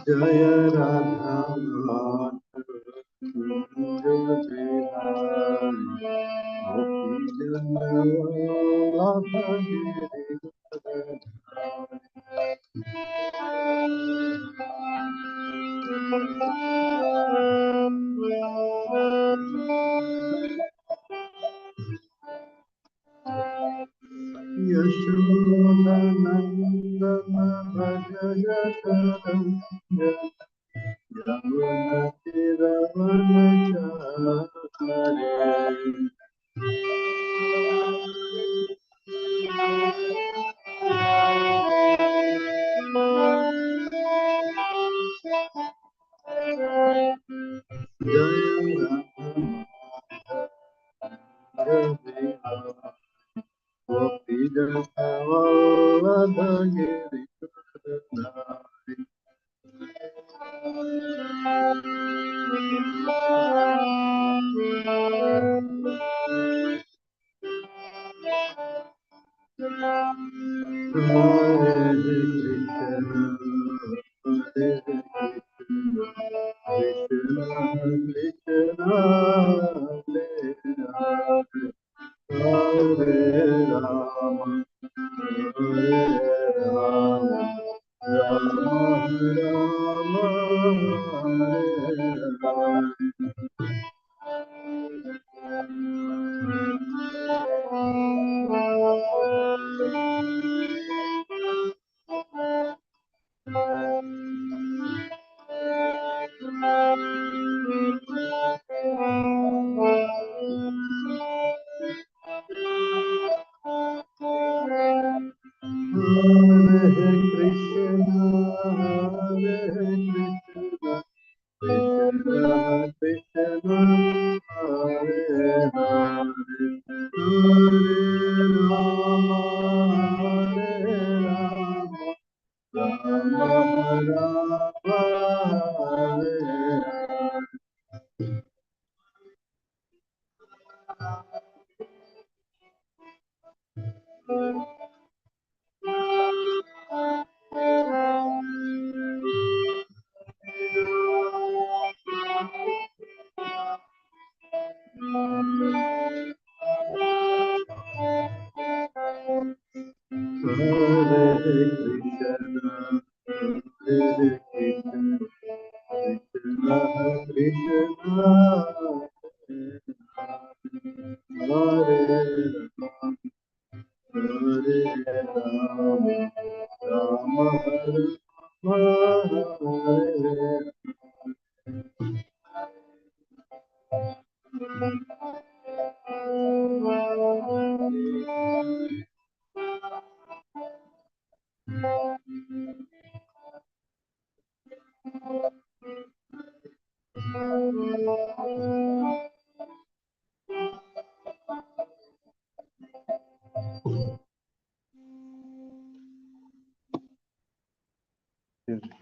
जय राधा यशोदानन्दन भज जगदं यमुनतिरवनचारे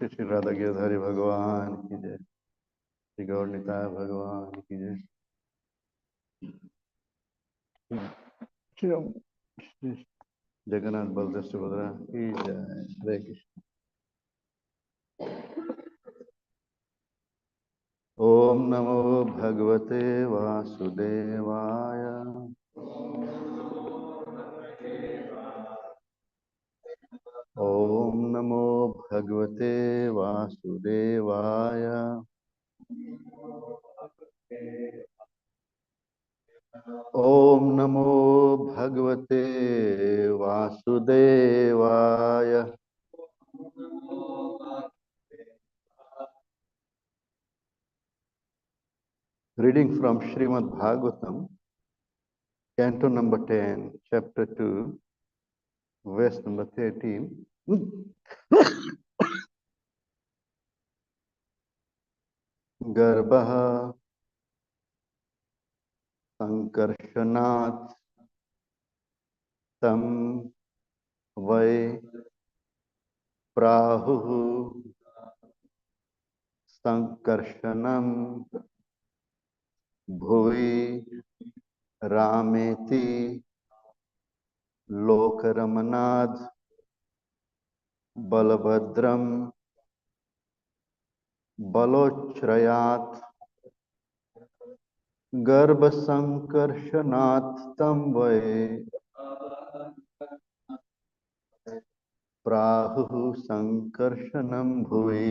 श्री राधा गिरधारी भगवान की जय, श्री गौर निताय भगवान की जय, श्री जगन्नाथ बलदेव सुभद्रा की जय। हरे कृष्ण। ओम नमो भगवते वासुदेवाय। ओम नमो भगवते वासुदेवाय। ओम नमो भगवते वासुदेवाय। Reading from Srimad Bhagavatam, Canto number 10, Chapter 2, Verse number 13. गर्भः संकर्षणात् तं वै प्राहुः संकर्षणं भुवि रामेति लोकरमणाद् बलभद्रं बलोच्छ्रयात् गर्भसंकर्षणात् तं वै प्राहुः संकर्षणं भुवि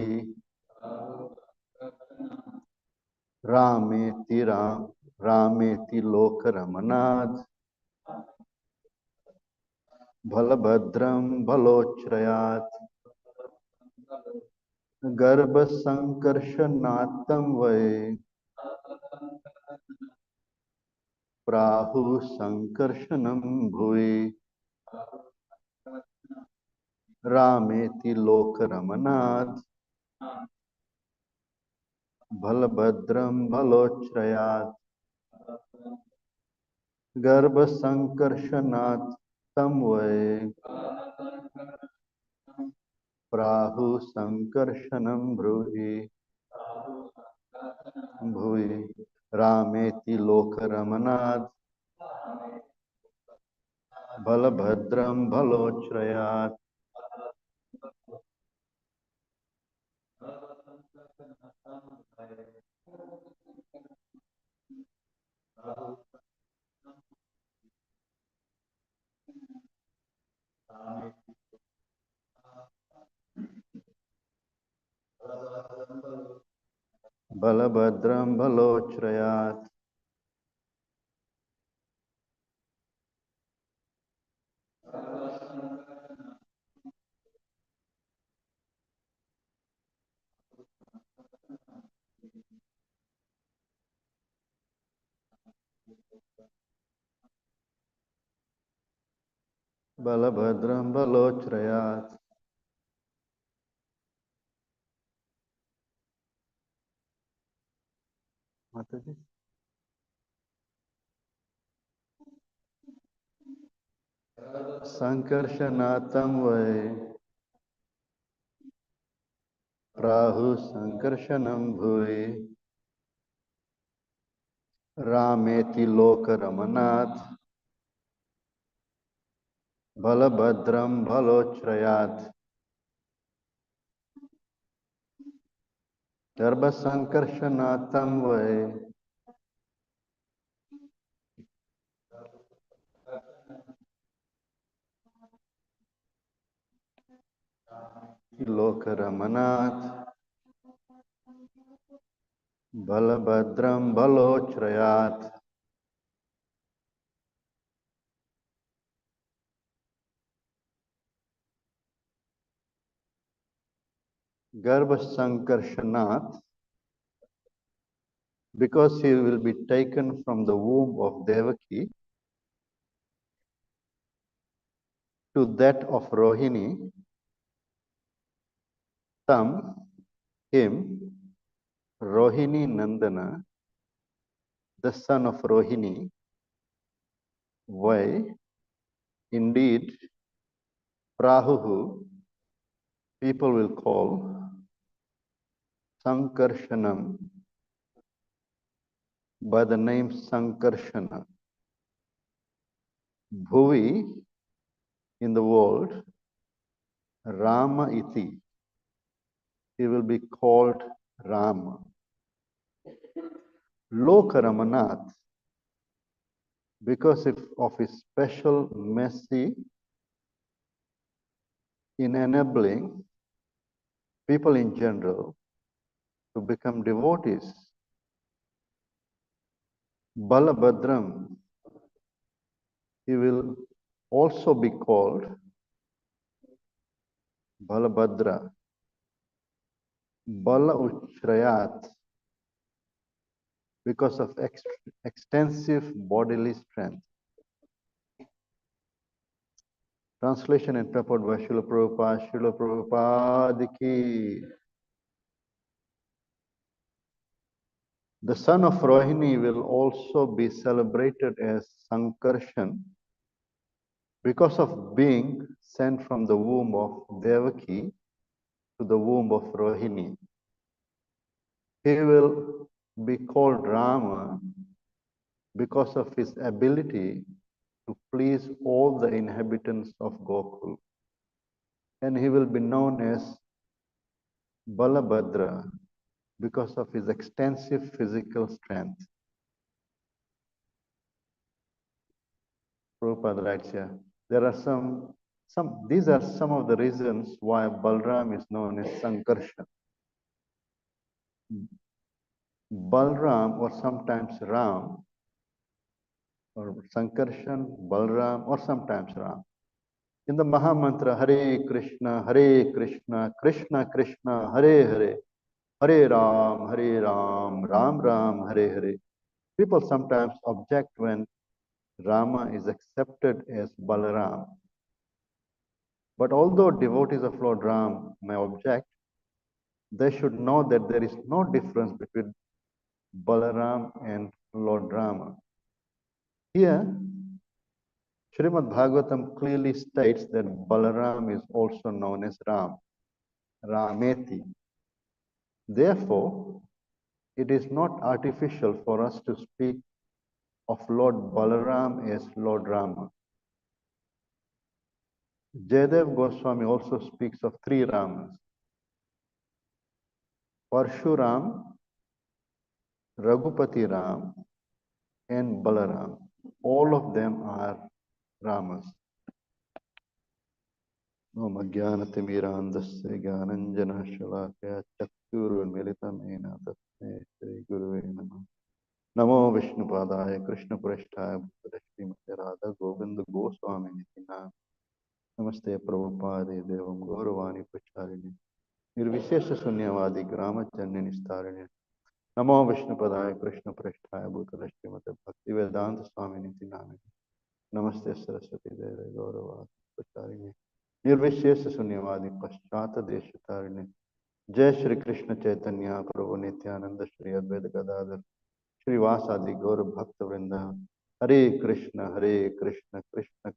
रामेति लोकरमणाद् बलभद्रं बलोच्छ्रयात् गर्भसंकर्षणात् तं वै प्राहुः संकर्षणं भुवि रामेति लोकरमणाद् बलभद्रं बलोच्छ्रयात् गर्भसंकर्षणात् तं वै प्राहुः संकर्षणं भुवि रामेति लोकरमणाद् बलभद्रं बलोच्छ्रयात् बलभद्रं बलोच्छ्रयात् बलभद्रं बलोच्छ्रयात् माताजी संकर्षणातं वै प्राहुः संकर्षणं भुवि रामेति लोकरमणात् बलभद्रं बलोच्छ्रयात् गर्भसंकर्षणातं वै लोकरमणात् बलभद्रं बलोच्छ्रयात् गर्भसंकर्षणात् because he will be taken from the womb of Devaki to that of Rohini, tam, him, Rohini Nandana, the son of Rohini, why, indeed, Prahuhu, people will call Sankarshanam by the name Sankarshana. Bhuvi, in the world, Rama iti, he will be called Rama. Lokaramanat, because of his special mercy in enabling people in general to become devotees. Balabhadram, he will also be called Balabhadra. Bala Uchrayat, because of extensive bodily strength. Translation and purport by Srila Prabhupada. Srila Prabhupada ki. The son of Rohini will also be celebrated as Sankarshan because of being sent from the womb of Devaki to the womb of Rohini. He will be called Rama because of his ability to please all the inhabitants of Gokul. And he will be known as Balabhadra because of his extensive physical strength. Prabhupada writes here, there are these are some of the reasons why Balaram is known as Sankarshan. Balaram or sometimes Ram, or Sankarshan, Balaram, or sometimes Ram. In the Mahamantra, Hare Krishna, Krishna Krishna, Hare Hare, Hare Ram, Ram Ram, Hare Hare. People sometimes object when Rama is accepted as Balaram. But although devotees of Lord Ram may object, they should know that there is no difference between Balaram and Lord Rama. Here, Srimad Bhagavatam clearly states that Balaram is also known as Ram, Rameti. Therefore, it is not artificial for us to speak of Lord Balaram as Lord Rama. Jayadev Goswami also speaks of three Ramas: Parshuram, Raghupati Ram, and Balaram. All of them are Ramas. Om Ajnanatimirandasya Jnananjana Shalakaya Chakshurunmilitam Yena Tasmai Shri Guruve Namah. Namo Vishnupadaya Krishna Prasthaya Bhutale Srimate Radha Govind Goswami Nitina. Namaste Prabhupada Devam Gauravani Pracharini Nirvishesha Sunyavadi Grama Janni Nistarini. Namo Vishnupadaya Krishna Prasthaya Bhutale Srimate Bhakti Vedanta Swami Nitina. Namaste Saraswati Deve Gauravani Pracharini Nirvishesha Sunyavadi Paschata Deshatarini. Jai Shri Krishna Chaitanya Prabhu Nityananda Shri Advaita Gadadhar Srivasadi Gaur Bhakta Vrinda. Hare Krishna, Krishna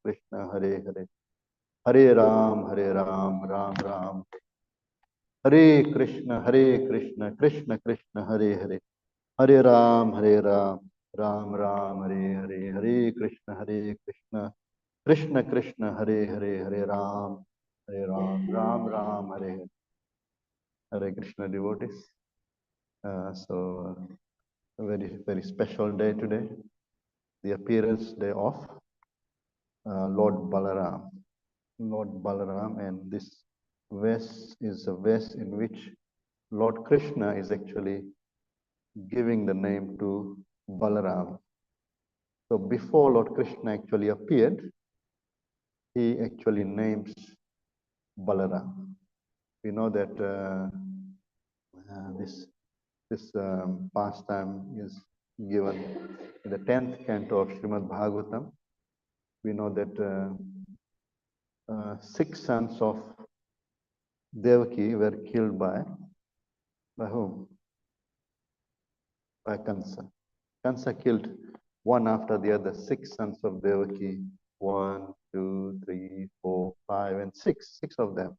Krishna, Hare Hare. Hare Ram, Ram Ram. Hare Krishna, Krishna Krishna, Hare Hare. Hare Ram, Ram Ram, Hare Hare. Hare Krishna, Krishna Krishna, Hare Hare. Hare Ram, Ram Ram, Hare Hare. Hare Krishna devotees. So a very special day today, the appearance day of Lord Balaram. Lord Balaram, and this verse is a verse in which Lord Krishna is actually giving the name to Balaram. So before Lord Krishna actually appeared, he actually names Balaram. We know that this pastime is given in the 10th canto of Srimad Bhagavatam. We know that 6 sons of Devaki were killed by whom? By Kansa. Kansa killed one after the other 6 sons of Devaki. 1, 2, 3, 4, 5, and 6. 6 of them.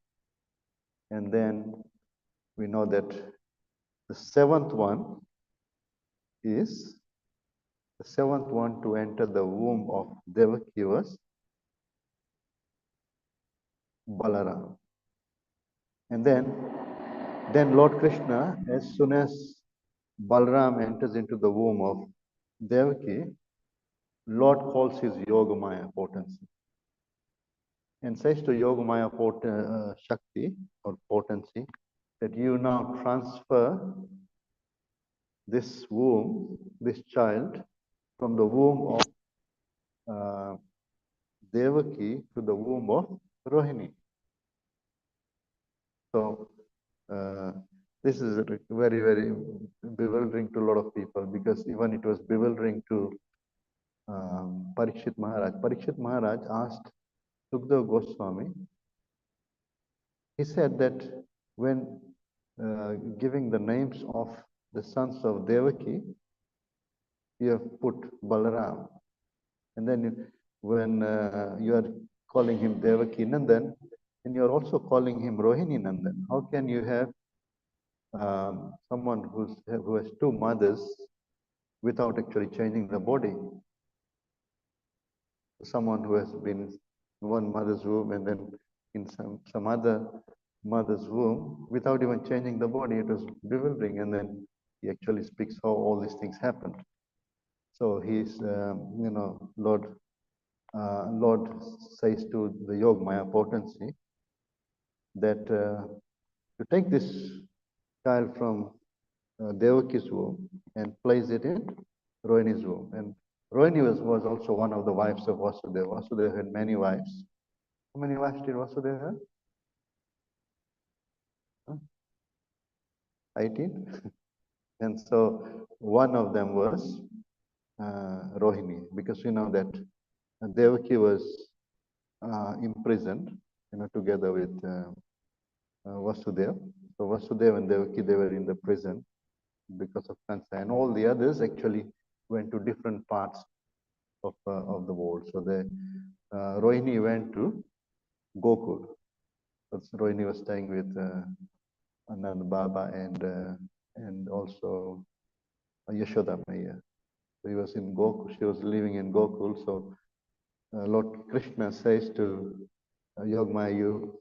And then we know that the seventh one to enter the womb of Devaki was Balaram. And then Lord Krishna, as soon as Balaram enters into the womb of Devaki, Lord calls his Yogamaya potency and says to Yogamaya Shakti or potency that you now transfer this womb, this child, from the womb of Devaki to the womb of Rohini. So this is very bewildering to a lot of people, because even it was bewildering to Parikshit Maharaj. Parikshit Maharaj asked Sukdev Goswami, he said that when giving the names of the sons of Devaki, you have put Balaram. And then when you are calling him Devaki Nandan, and you are also calling him Rohini Nandan. How can you have someone who has two mothers without actually changing the body. Someone who has been in one mother's womb and then in some other mother's womb without even changing the body. It was bewildering. And then he actually speaks how all these things happened. So he's, Lord says to the Yogmaya potency that to take this child from Devaki's womb and place it in Rohini's womb. And Rohini was also one of the wives of Vasudeva. Vasudeva had many wives. How many wives did Vasudeva have? Huh? 18? And so one of them was Rohini, because we know that Devaki was imprisoned, together with Vasudeva. So Vasudeva and Devaki, they were in the prison because of cancer, and all the others actually went to different parts of the world. So the Rohini went to Gokul. So Rohini was staying with Anand Baba and also Yashoda Maya. So he was in Gokul. She was living in Gokul. So Lord Krishna says to Yogmaya, you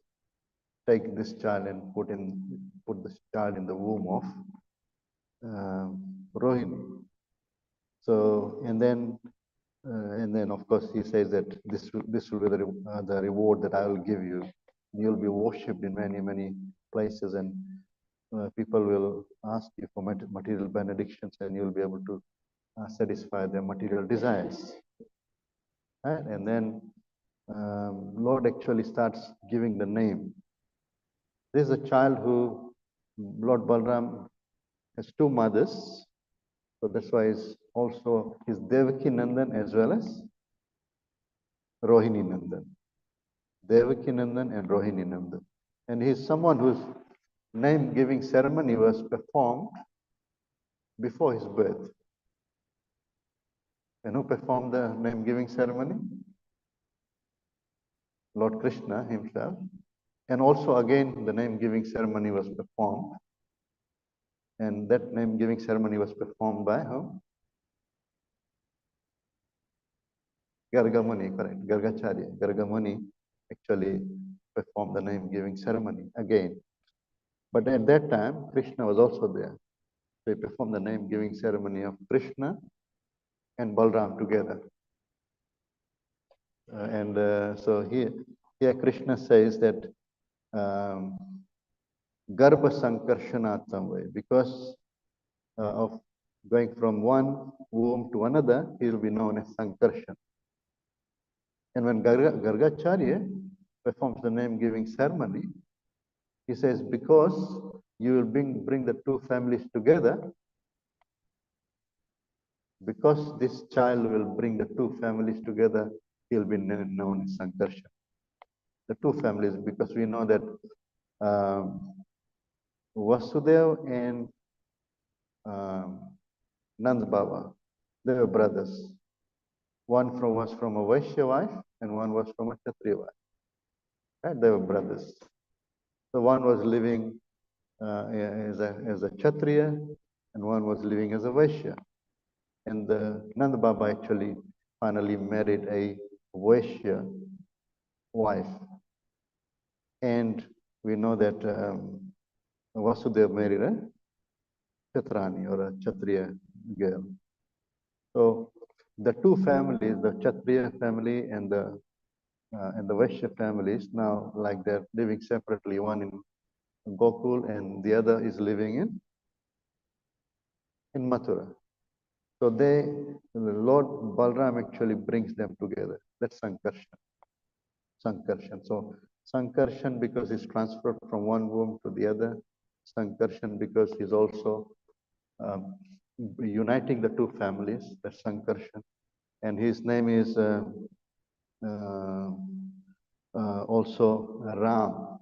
take this child and put this child in the womb of Rohini. So and then of course he says that this will be the reward that I will give you. You'll be worshipped in many places, and people will ask you for material benedictions, and you'll be able to satisfy their material desires. Right? And then Lord actually starts giving the name. This is a child who Lord Balaram has two mothers, so that's why he's Devaki Nandan as well as Rohini Nandan. Devaki Nandan and Rohini Nandan. And he's someone whose name giving ceremony was performed before his birth. And who performed the name giving ceremony? Lord Krishna himself. And also again the name giving ceremony was performed. And that name giving ceremony was performed by whom? Gargamuni, correct. Gargacharya. Gargamuni actually performed the name giving ceremony again. But at that time, Krishna was also there. They performed the name giving ceremony of Krishna and Balaram together. So here Krishna says that Garbha Sankarshanattam way, because of going from one womb to another, he will be known as Sankarshan. And when Gargacharya performs the name giving ceremony, he says, because you will bring the two families together, because this child will bring the two families together, he will be known as Sankarshan. The two families, because we know that Vasudeva and Nand Baba, they were brothers. One was from a Vaishya wife and one was from a Kshatriya wife. Right? They were brothers. So one was living as a Kshatriya and one was living as a Vaishya. And Nanda Baba actually finally married a Vaishya wife. And we know that Vasudeva married a Kshatrani or a Kshatriya girl. So the two families, the Kshatriya family and the Vaishya families, now like they're living separately, one in Gokul and the other is living in Mathura. So the Lord Balaram actually brings them together. That's Sankarshan. Sankarshan. So Sankarshan because he's transferred from one womb to the other. Sankarshan because he's also uniting the two families. That's Sankarshan. And his name is also Ram.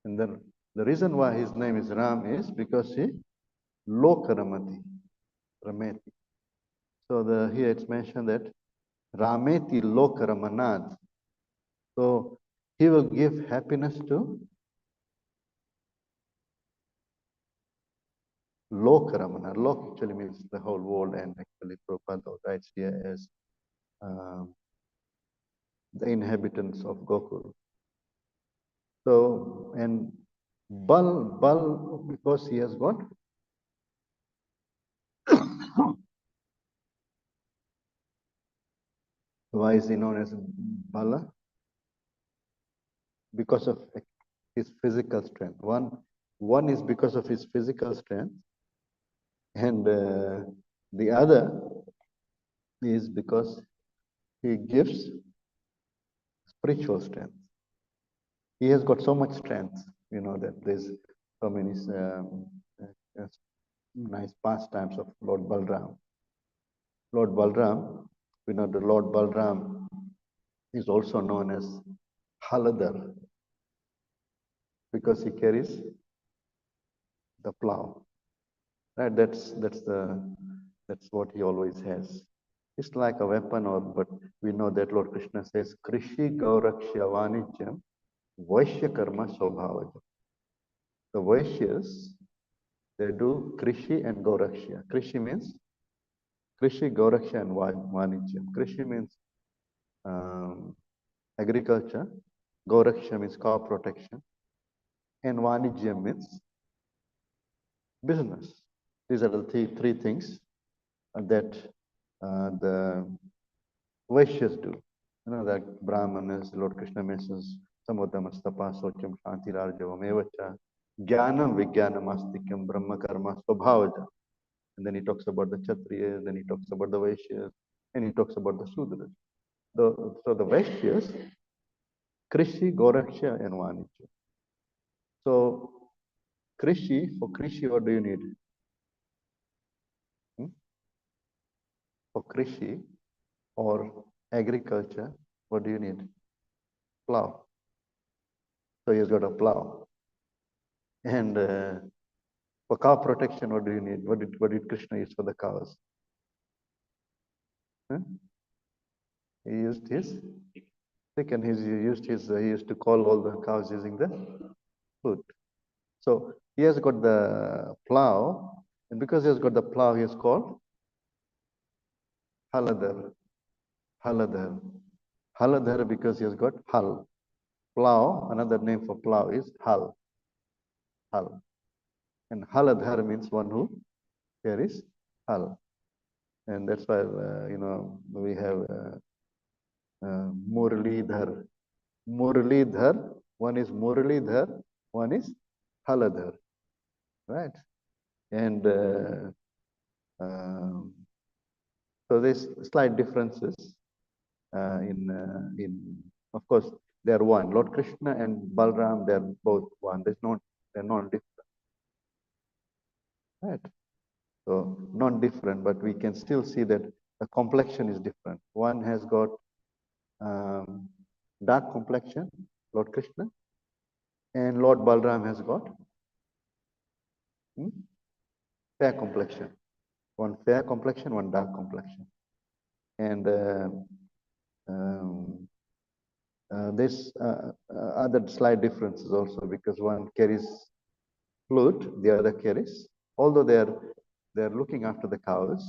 And the reason why his name is Ram is because he Lokaramati, Rameti. So here it's mentioned that Rameti Lokaramanad. So he will give happiness to Lokaramana. Lok actually means the whole world, and actually Prabhupada writes here as um, the inhabitants of Gokul. So, and Bal, because he has got why is he known as Bala? Because of his physical strength. One is because of his physical strength, and the other is because he gives spiritual strength. He has got so much strength, that there's so many nice pastimes of Lord Balaram. Lord Balaram, we know the Lord Balaram is also known as Haladar because he carries the plow. Right? That's what he always has. It's like a weapon, but we know that Lord Krishna says, Krishi Gauraksha Vanijyam Vaishya Karma Sobhavajam. The Vaishyas, they do Krishi and Gauraksha. Krishi means Krishi, Gauraksha, and Vanijyam. Krishi means agriculture. Gauraksha means cow protection. And Vanijyam means business. These are the three things that the Vaishyas do. That Brahmanas, Lord Krishna mentions some of them as Tapa, Socham, Shanti, Rajavam, Evacha, Jnanam, Vijnanam, Astikyam, Brahma, Karma, Swabhavaja. And then he talks about the Kshatriyas, then he talks about the Vaishyas, and he talks about the Sudras. So the Vaishyas, Krishi, Goraksha, and Vanijya. So for Krishi, what do you need? For Krishi or agriculture, what do you need? Plow. So he's got a plow. And for cow protection, what do you need? What did Krishna use for the cows? Huh? He used his stick, and he used to call all the cows using the foot. So he has got the plow, and because he has got the plow, he is called Haladar. Haladar. Haladar because he has got hal. Plow, another name for plow is hal. Hal. And Haladhar means one who carries hal. And that's why, we have Muralidhar. Muralidhar, one is Muralidhar, one is Haladhar. Right? And so there's slight differences of course, they're one. Lord Krishna and Balaram, they're both one. They're not different. Right? So not different, but we can still see that the complexion is different. One has got dark complexion, Lord Krishna, and Lord Balaram has got fair complexion. One fair complexion, one dark complexion. And there's other slight differences also because one carries flute, the other carries. Although they're looking after the cows,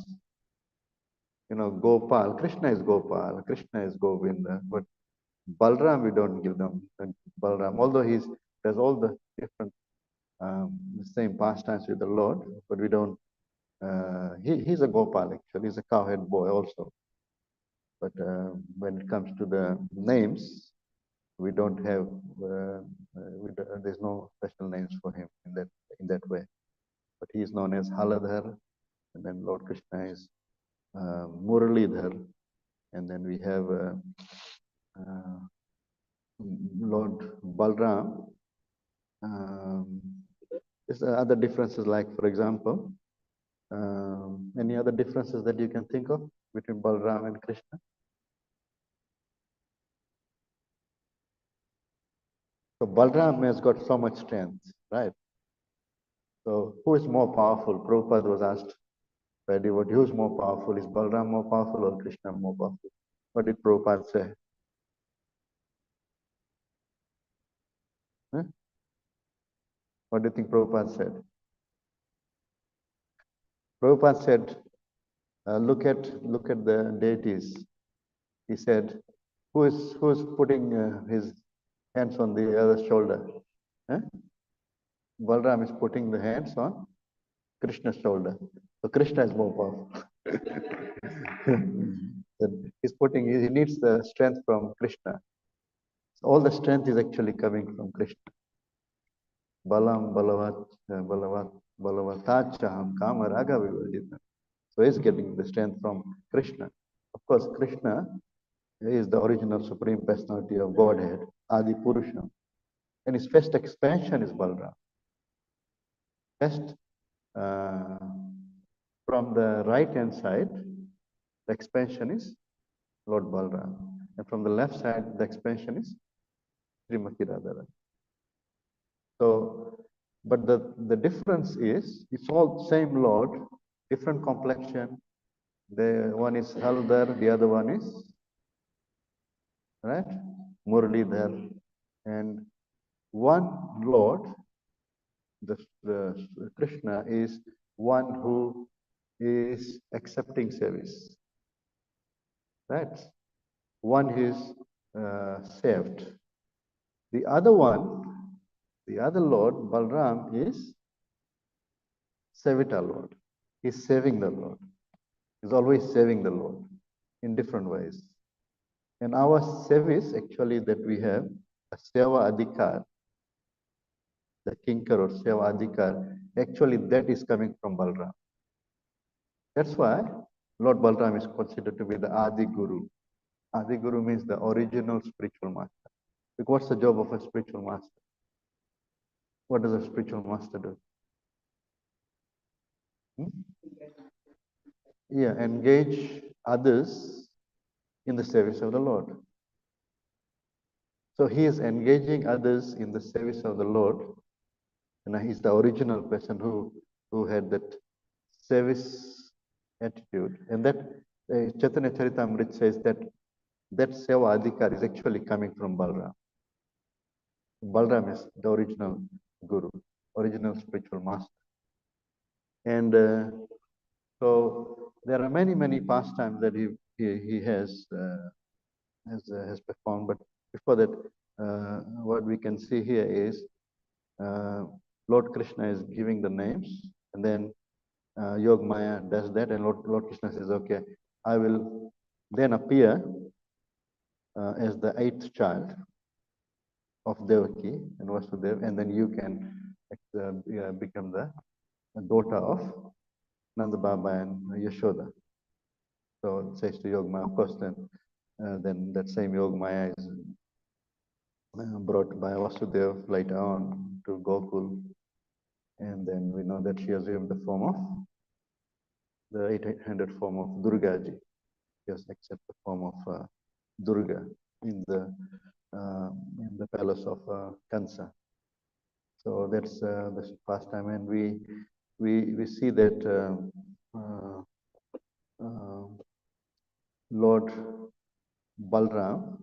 Gopal, Krishna is Gopal, Krishna is Govind, but Balaram we don't give them Balaram, although there's all the different same pastimes with the Lord, but we don't. He's a Gopal actually. He's a cowhead boy also. But when it comes to the names, we don't have. There's no special names for him in that way. But he is known as Haladhar, and then Lord Krishna is Muralidhar, and then we have Lord Balram. There's other differences, like for example, any other differences that you can think of between Balram and Krishna? So Balram has got so much strength, right? So who is more powerful? Prabhupada was asked by a devotee, who's more powerful? Is Balram more powerful or Krishna more powerful? What did Prabhupada say? Huh? What do you think Prabhupada said? Prabhupada said, look at the deities. He said, who is putting his hands on the other shoulder? Huh? Balaram is putting the hands on Krishna's shoulder. So Krishna is more powerful. He's putting, he needs the strength from Krishna. So all the strength is actually coming from Krishna. Balam, Balavat, Balavat, Balavatachaham, Kama, Raga, Vivajita. So he's getting the strength from Krishna. Of course, Krishna is the original Supreme Personality of Godhead, Adi Purusha. And his first expansion is Balaram. First, from the right hand side, the expansion is Lord Balaram. And from the left side, the expansion is Srimati Radharani. So, but the difference is, it's all same Lord, different complexion. The one is Haldar, the other one is, right, Muralidhar. And one Lord, the Krishna, is one who is accepting service, right? One is saved. The other one, the other Lord, Balaram, is Savita Lord. He's saving the Lord. He's always saving the Lord in different ways. And our service, actually, that we have, a Seva Adhikar, the Kinkar or Seva Adhikar, actually that is coming from Balaram. That's why Lord Balaram is considered to be the Adi Guru. Adi Guru means the original spiritual master. Because what's the job of a spiritual master? What does a spiritual master do? Yeah, engage others in the service of the Lord. So he is engaging others in the service of the Lord. And he's the original person who had that service attitude. And that Chaitanya Charitamrita says that Seva Adhikar is actually coming from Balaram. Balaram is the original guru, original spiritual master. And so there are many pastimes that he has performed. But before that, what we can see here is Lord Krishna is giving the names, and then Yog Maya does that, and Lord Krishna says, okay, I will then appear as the 8th child of Devaki and Vasudev, and then you can become the daughter of Nanda Baba and Yashoda. So it says to Yog Maya, of course, then that same Yog Maya is brought by Vasudev later on to Gokul, and then we know that she assumed the form of the 800 form of Durgaji. Just accept the form of Durga in the palace of Kansa. So that's the pastime, and we see that Lord Balram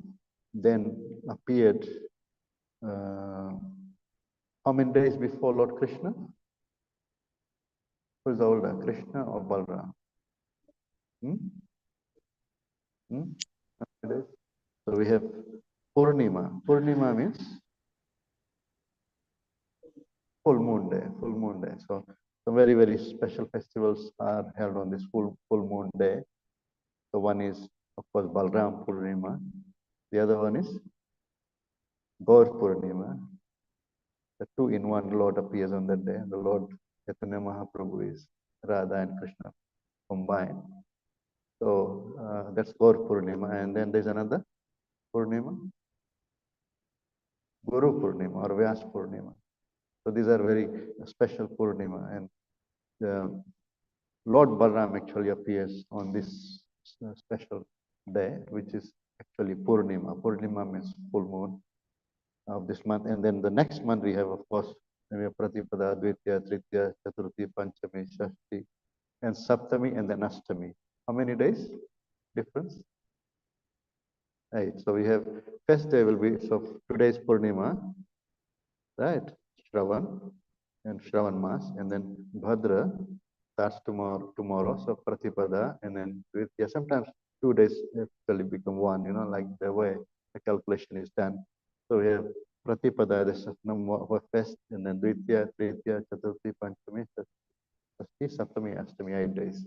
then appeared how many days before Lord Krishna? Who is older, Krishna or Balram? So we have Purnima. Purnima means full moon day. Full moon day. So some very special festivals are held on this full moon day. So one is, of course, Balram Purnima. The other one is Gaur Purnima. The two-in-one Lord appears on that day. The Lord Chaitanya Mahaprabhu is Radha and Krishna combined. So that's Gaur Purnima. And then there's another Purnima, Guru Purnima or Vyas Purnima. So these are very special Purnima. And Lord Balaram actually appears on this special day, which is actually Purnima. Purnima means full moon of this month. And then the next month we have, of course, we have Pratipada, Dvitiya, Tritiya, Chaturthi, Panchami, Shashti, and Saptami, and then Ashtami. How many days difference? 8. So we have first day will be, so today's Purnima, right? Shravan and Shravan Mas, and then Bhadra, starts tomorrow. So Pratipada and then Dvitya. Sometimes 2 days actually become one, like the way the calculation is done. So we have Pratipada, the Satnam first, and then Dvitya, Tritiya, Chaturthi, Panchami, Shashti, Saptami, Ashtami, 8 days.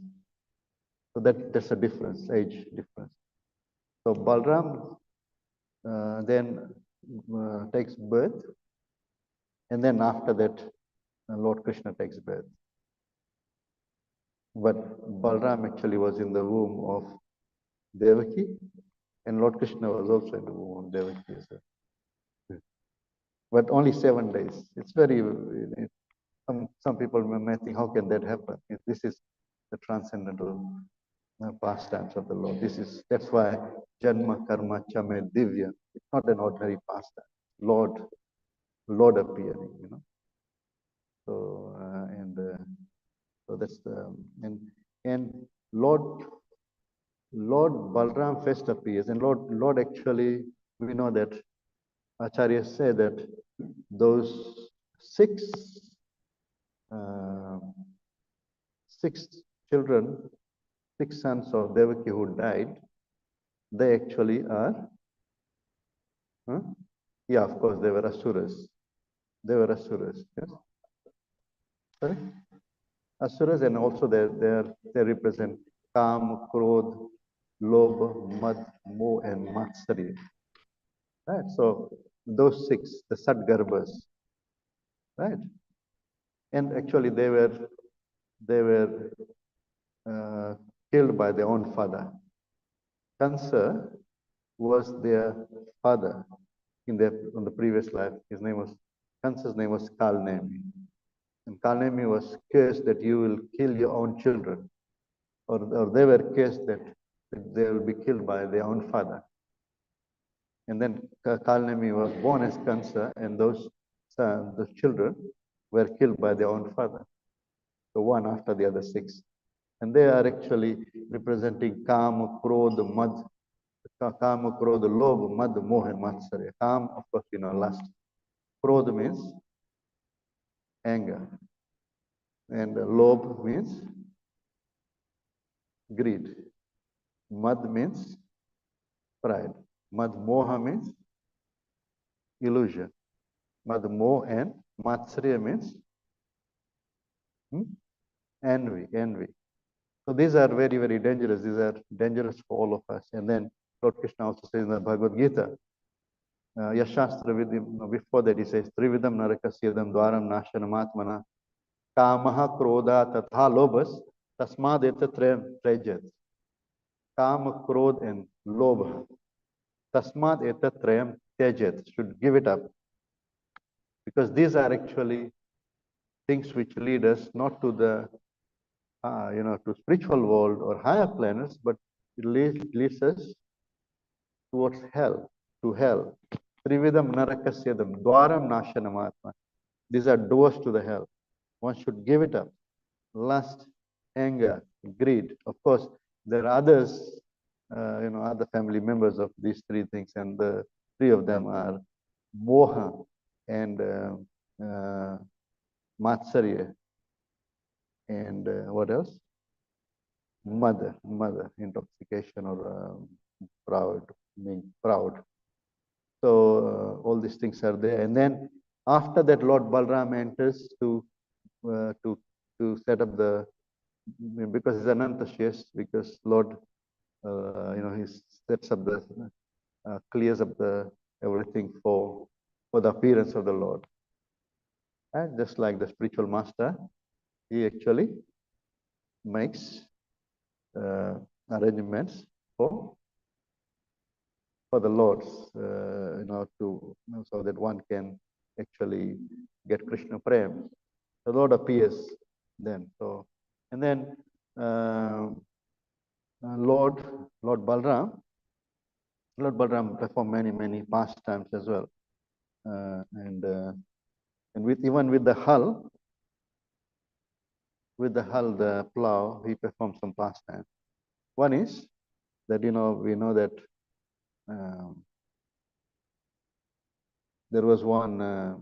So that's a difference, age difference. So Balram then takes birth, and then after that, Lord Krishna takes birth. But Balram actually was in the womb of Devaki, and Lord Krishna was also in the womb of Devaki. But only 7 days. It's very, some people may think, how can that happen? This is the transcendental pastimes of the Lord. That's why Janma Karma Chame Divya. It's not an ordinary pastime. Lord appearing, So so that's the and Lord Balram first appears, and Lord actually, we know that Acharya said that those six uh, six children, six sons of Devaki who died, they actually are, huh? Yeah, of course, they were asuras. They were asuras. Yes. Sorry? Asuras, and also they represent Kam, Krodh, Lobh, Mad, Moh, and Matsarya. Right? So those six, the Sadgarbhas, right? And actually they were killed by their own father. Kansa was their father on the previous life. Kansa's name was Kalnemi. And Kalnemi was cursed that you will kill your own children. Or they were cursed that they will be killed by their own father. And then Kalnemi was born as Kansa, and those children were killed by their own father. So one after the other six. And they are actually representing Kam, Krodh, Mad, Kam, Krodh, Lobh, Mad, Moh, and Matsarya. Kam, of course, lust. Krodh means anger. And Lobh means greed. Mad means pride. Mad Moha means illusion. Mad Moh and Matsarya means envy. So these are very, very dangerous. These are dangerous for all of us. And then Lord Krishna also says in the Bhagavad Gita, Yashastra Vidyam, before that he says, Trividam Narakasyadam Dwaram Nashanamatmana Kamaha Krodha Tatha Lobhas Tasmad Etatrayam Trajat. Kama, Krodh, and Lobha. Tasmad Etatrayam Tejat. Should give it up. Because these are actually things which lead us not to the to spiritual world or higher planets, but it leads us towards hell, to hell. Trividam Narakasyadam Dwaram Nashanamatma. These are doors to the hell. One should give it up. Lust, anger, greed. Of course, there are others, other family members of these three things, and the three of them are moha and matsarya, and what else? Mother, intoxication or being proud. So all these things are there, and then after that, Lord Balram enters to set up the, because he's Anantashiyas, because Lord, he sets up the clears up the everything for the appearance of the Lord, and just like the spiritual master, he actually makes arrangements for the Lords, so that one can actually get Krishna Prem. The Lord appears then. So, and then Lord Balram performed many pastimes as well, and even with the hull, the plow, he performed some pastimes. One is that we know that there was one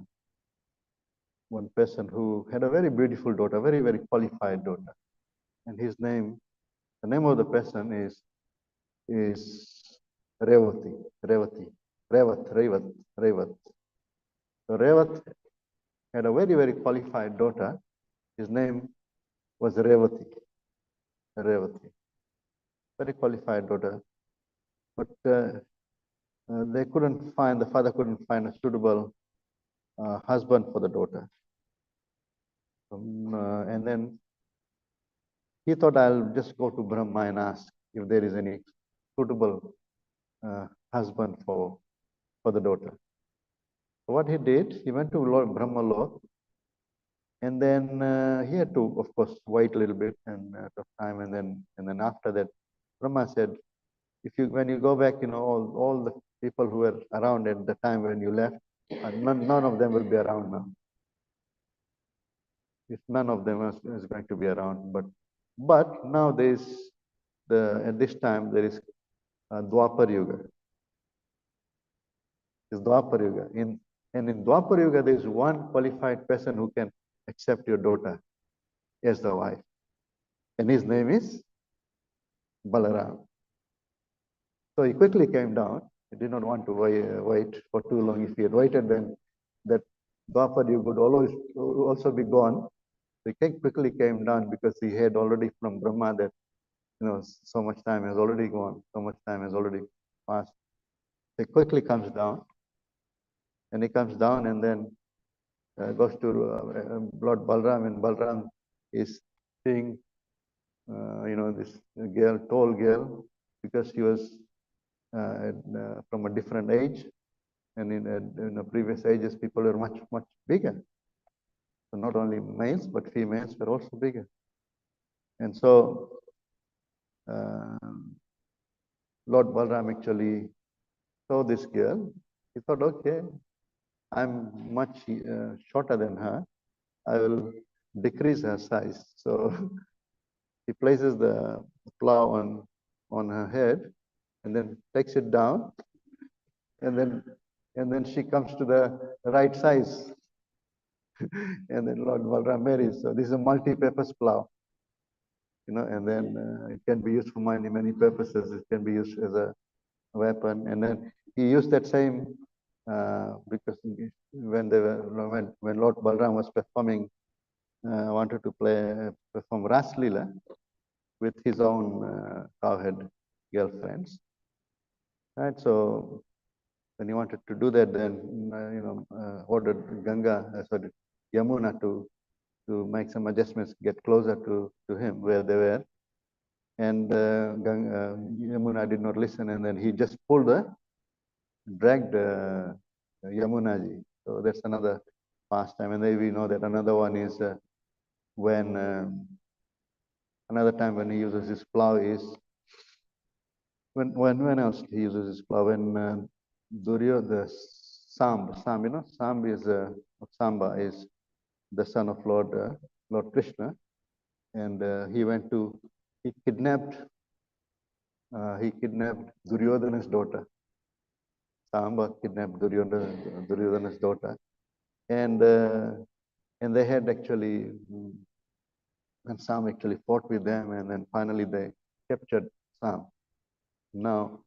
person who had a very beautiful daughter, very, very qualified daughter. and his name, the name of the person is Revati, Revati, Revat, Revat, Revat. So Revat had a very, very qualified daughter. His name was Revati, Revati, very qualified daughter. But they couldn't find, the father couldn't find a suitable husband for the daughter. And then he thought, I'll just go to Brahma and ask if there is any suitable husband for the daughter. So what he did, he went to Lord Brahma Lok, and then he had to, of course, wait a little bit and of time, and then after that, Brahma said, if you, when you go back, you know, all the people who were around at the time when you left, none of them will be around now. If none of them is going to be around, but now there is at this time there is Dwapar Yuga. It's Dwapar Yuga. And in Dwapar Yuga, there is one qualified person who can accept your daughter as the wife, and his name is Balaram. So he quickly came down. He did not want to wait for too long. If he had waited, then that Dwapar Yuga would also be gone. So he quickly came down because he had already from Brahma that, you know, so much time has already gone, so much time has already passed. He quickly comes down, and he comes down and then goes to Lord Balaram, and Balaram is seeing, you know, this girl, tall girl, because she was from a different age, and in the previous ages, people were much, much bigger. So not only males, but females were also bigger. And so Lord Balaram actually saw this girl. He thought, okay, I'm much shorter than her. I will decrease her size. So he places the plow on her head and then takes it down, and then she comes to the right size. And then Lord Balaram marries. So this is a multi-purpose plow, you know, and then it can be used for many, many purposes. It can be used as a weapon. And then he used that same because when Lord Balaram was performing, wanted to perform Ras Leela with his own cowhead girlfriends, right? So when he wanted to do that, then you know, ordered Yamuna to make some adjustments, get closer to him where they were, and Yamuna did not listen, and then he just dragged Yamunaji. So that's another pastime, and then we know that another one is when another time when he uses his plow is when else he uses his plow, when the Samb, you know, Samba is the son of Lord Krishna, and he kidnapped Duryodhana's daughter. Samba kidnapped Duryodhana's daughter, and they had actually, and Sam actually fought with them, and then finally they captured Sam. Now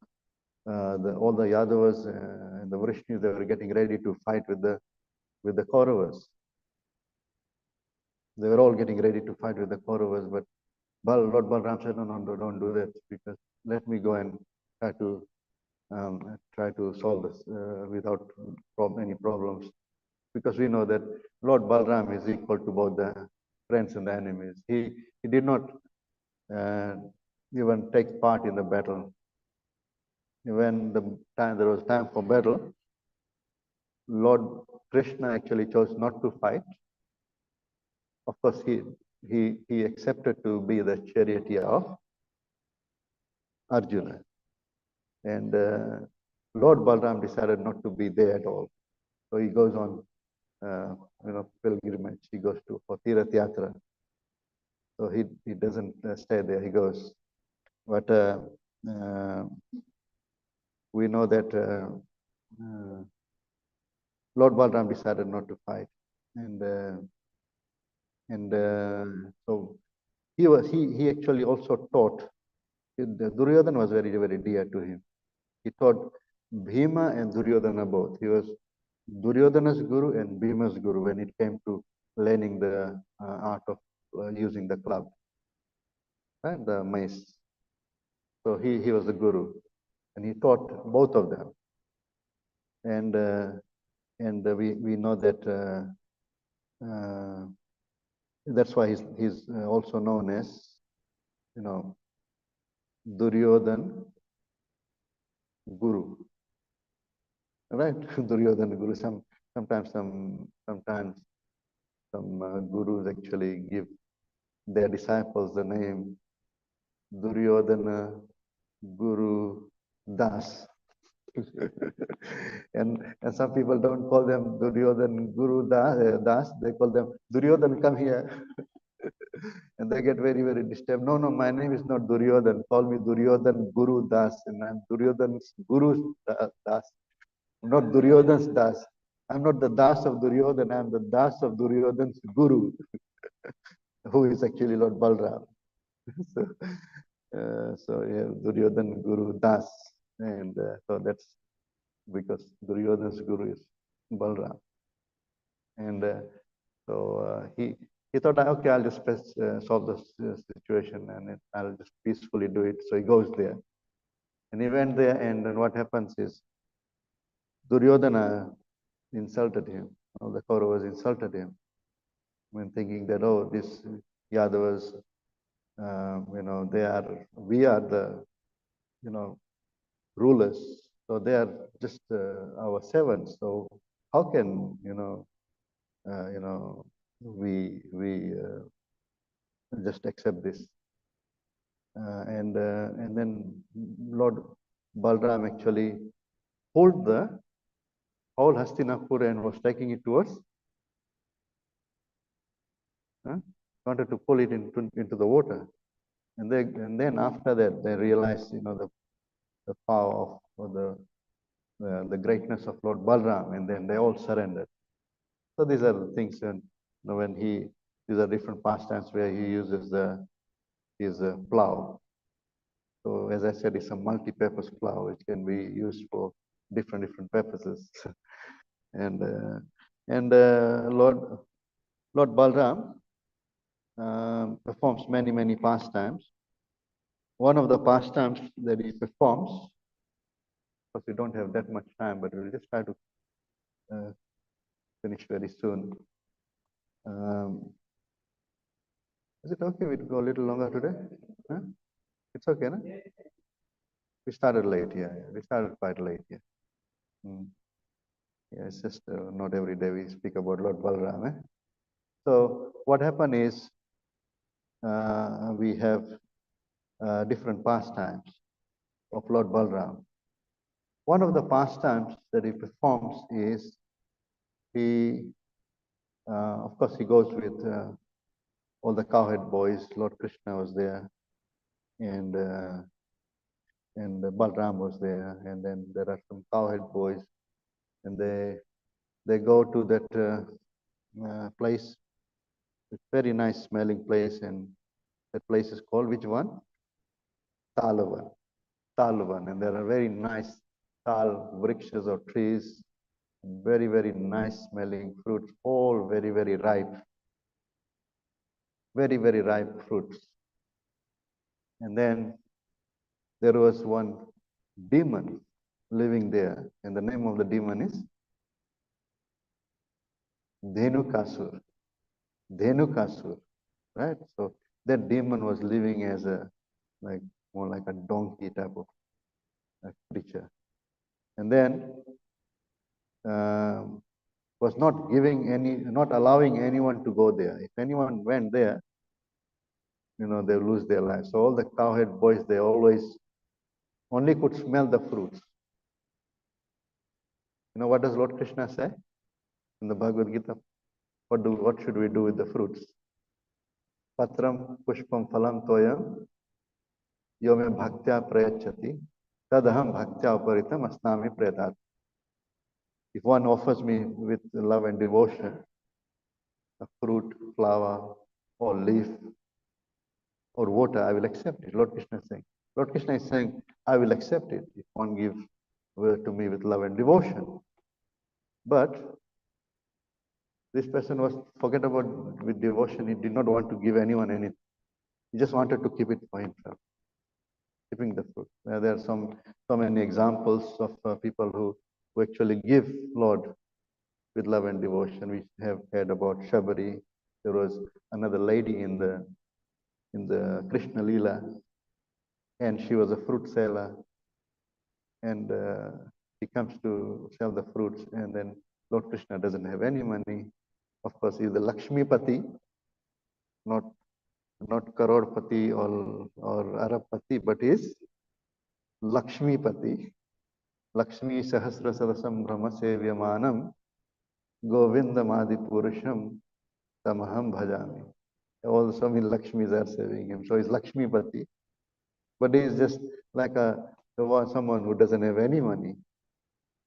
all the Yadavas and the Vrishnis, they were getting ready to fight with the Kauravas. They were all getting ready to fight with the Kauravas, but Lord Balaram said, no, don't do that, because let me go and try to solve this without any problems. Because we know that Lord Balaram is equal to both the friends and the enemies. He did not even take part in the battle. When there was time for battle, Lord Krishna actually chose not to fight. Of course, he accepted to be the charioteer of Arjuna. And Lord Balaram decided not to be there at all. So he goes on, you know, pilgrimage. He goes for Tirath Yatra. So he doesn't stay there. He goes. But we know that Lord Balaram decided not to fight, and so he actually also taught. Duryodhana was very, very dear to him. He taught Bhima and Duryodhana both. He was Duryodhana's guru and Bhima's guru when it came to learning the art of using the club and the mace. So he was the guru, and he taught both of them. And we know that that's why he's also known as, you know, Duryodhan Guru, right? Duryodhan Guru. Sometimes some gurus actually give their disciples the name Duryodhana Guru Das. and some people don't call them Duryodhan Guru Das, they call them Duryodhan, come here. And they get very, very disturbed. No, my name is not Duryodhan. Call me Duryodhan Guru Das. And I'm Duryodhan's Guru Das, not Duryodhan's Das. I'm not the Das of Duryodhan. I'm the Das of Duryodhan's Guru, who is actually Lord Balaram. so yeah, Duryodhan Guru Das. And so that's because Duryodhan's Guru is Balaram. And he thought, okay, I'll just solve the situation and I'll just peacefully do it. So he goes there. And he went there, and then what happens is Duryodhana insulted him. The Kauravas insulted him when thinking that, oh, this Yadavas, we are the, rulers. So they are just our servants. So how can, we just accept this? And then Lord Balaram actually pulled the whole Hastinapur and was taking it towards, wanted to pull it into the water. And then after that, they realized, the power of the greatness of Lord Balaram, and then they all surrendered. So these are the things when these are different pastimes where he uses his plow. So as I said, it's a multi-purpose plow, which can be used for different purposes. and Lord Balaram performs many pastimes. One of the pastimes that he performs, because we don't have that much time, but we'll just try to finish very soon. Is it okay if we go a little longer today? Huh? It's okay, no? We started late here. Yeah. We started quite late here. Yeah, it's just not every day we speak about Lord Balaram. Eh? So what happened is we have different pastimes of Lord Balaram. One of the pastimes that he performs is of course, he goes with all the cowhead boys. Lord Krishna was there, and Balaram was there, and then there are some cowhead boys, and they go to that place. It's a very nice smelling place, and that place is called which one? Talavan. And there are very nice tal vrikshas or trees, very, very nice smelling fruits, all very, very ripe. Very, very ripe fruits. And then there was one demon living there, and the name of the demon is Dhenukasur. Right? So that demon was living as more like a donkey type of creature. And then was not allowing anyone to go there. If anyone went there, they lose their lives. So all the cowhead boys, they always only could smell the fruits. What does Lord Krishna say in the Bhagavad Gita? What should we do with the fruits? Patram pushpam phalam toyam yome bhaktya prayachati tadaham bhaktya uparitam asnami predat. If one offers me with love and devotion a fruit, flower, or leaf, or water, I will accept it. Lord Krishna is saying. Lord Krishna is saying, I will accept it if one gives to me with love and devotion. But this person was forget about with devotion. He did not want to give anyone anything. He just wanted to keep it for himself, keeping the fruit. There are so many examples of people who actually give Lord with love and devotion. We have heard about Shabari. There was another lady in the Krishna Lila, and she was a fruit seller, and he comes to sell the fruits, and then Lord Krishna doesn't have any money. Of course, he's the Lakshmi Pati, not Karorpati or Arabpati, but is Lakshmi Pati. Lakshmi Sahasra Sadasam Brahma Sevyamanam Govindamadi Purusham Tamaham Bhajami. Also mean Lakshmis are serving him. So he's Lakshmi Pati. But he is just like someone who doesn't have any money.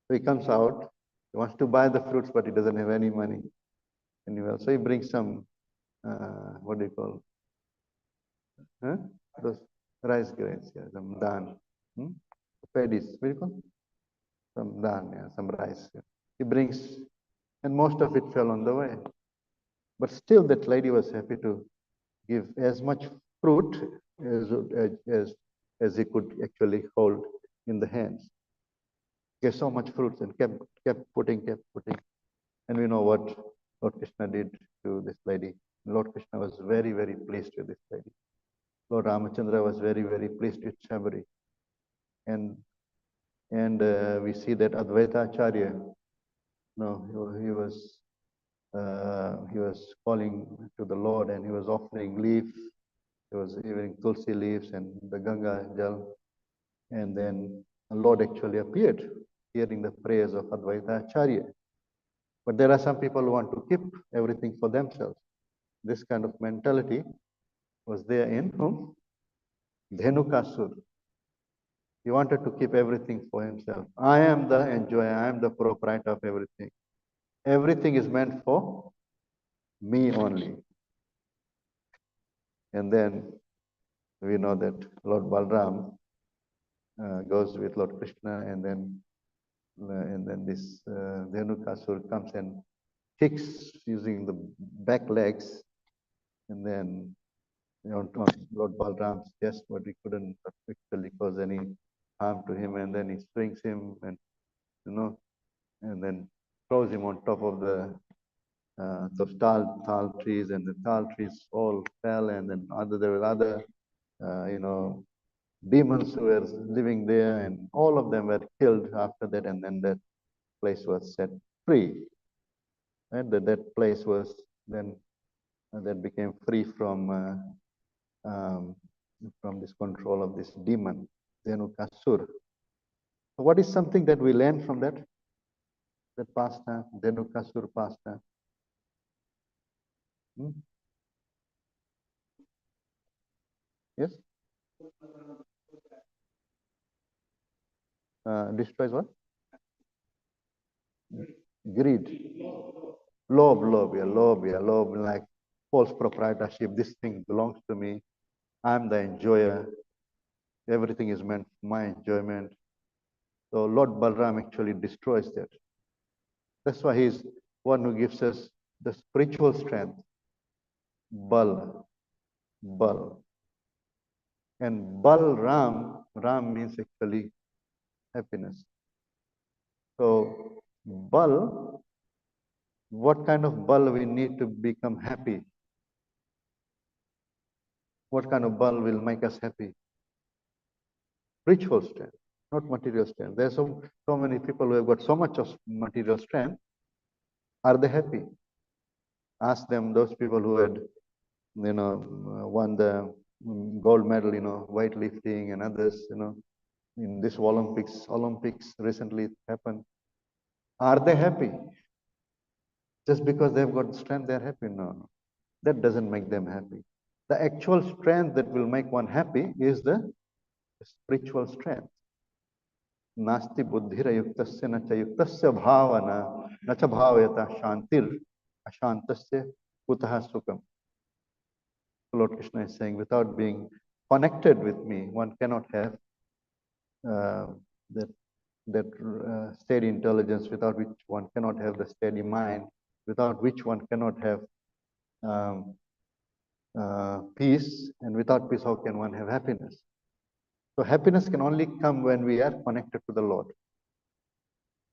So he comes out, he wants to buy the fruits, but he doesn't have any money anywhere. So he brings some, what do you call, those rice grains, yeah, some dhan, paddies, what do you call? Some dhan, yeah, some rice. Yeah. He brings, and most of it fell on the way. But still that lady was happy to give as much fruit as he could actually hold in the hands. Gave so much fruits and kept putting. And we know what Lord Krishna did to this lady. Lord Krishna was very, very pleased with this lady. Lord Ramachandra was very, very pleased with Shabari. And we see that Advaita Acharya, he was calling to the Lord, and he was offering leaf. He was giving tulsi leaves and the Ganga Jal. And then the Lord actually appeared, hearing the prayers of Advaita Acharya. But there are some people who want to keep everything for themselves. This kind of mentality was there in whom? Dhenukasur. He wanted to keep everything for himself. I am the enjoyer, I am the proprietor of everything. Everything is meant for me only. And then we know that Lord Balaram goes with Lord Krishna, and then this Dhenukasur comes and kicks using the back legs, and then on Lord Balaram's chest, but he couldn't actually cause any harm to him, and then he swings him, and and then throws him on top of those tall trees, and the tall trees all fell, and then there were other demons who were living there, and all of them were killed after that, and then that place was set free. And that place was then that became free from this control of this demon, Dhenukasur. So what is something that we learn from that pastime, Dhenukasur pastime? Yes? Destroys what? Greed. Lobe, like false proprietorship. This thing belongs to me. I'm the enjoyer. Everything is meant for my enjoyment. So Lord Balaram actually destroys that. That's why he's one who gives us the spiritual strength. Bal. And Balram, Ram means actually happiness. So Bal, what kind of Bal we need to become happy? What kind of Bal will make us happy? Spiritual strength, not material strength. There are so many people who have got so much of material strength. Are they happy? Ask them, those people who had, won the gold medal, weightlifting and others, in this Olympics recently happened. Are they happy? Just because they've got strength, they're happy? No. That doesn't make them happy. The actual strength that will make one happy is the spiritual strength. Nasti buddhira yuktasya na cha yuktasya bhavana na cha bhavayata shantir ashantasya kutaha sukam. Lord Krishna is saying, without being connected with me, one cannot have uh, that steady intelligence, without which one cannot have the steady mind, without which one cannot have um, peace, and without peace, how can one have happiness? So happiness can only come when we are connected to the Lord.